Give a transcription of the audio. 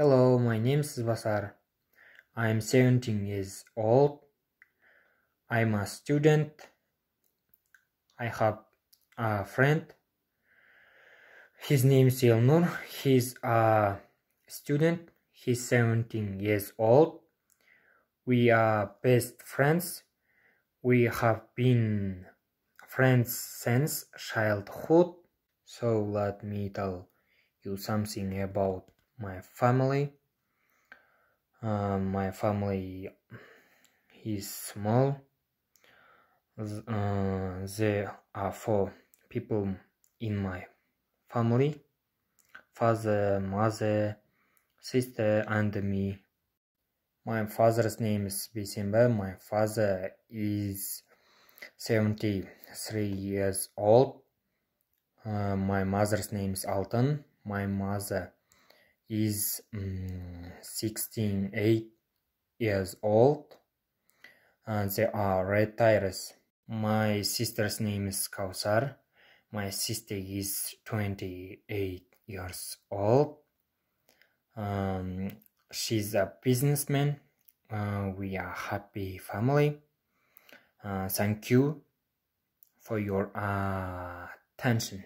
Hello, my name is Basar. I'm 17 years old. I'm a student. I have a friend. His name is Elnur. He's a student. He's 17 years old. We are best friends. We have been friends since childhood. So let me tell you something about my family. My family is small. There are 4 people in my family: father, mother, sister, and me. My father's name is Bisimba. My father is 73 years old. My mother's name is Altan. My mother is 8 years old. They are retirees. My sister's name is Kausar. My sister is 28 years old. She's a businessman. We are happy family. Thank you for your attention.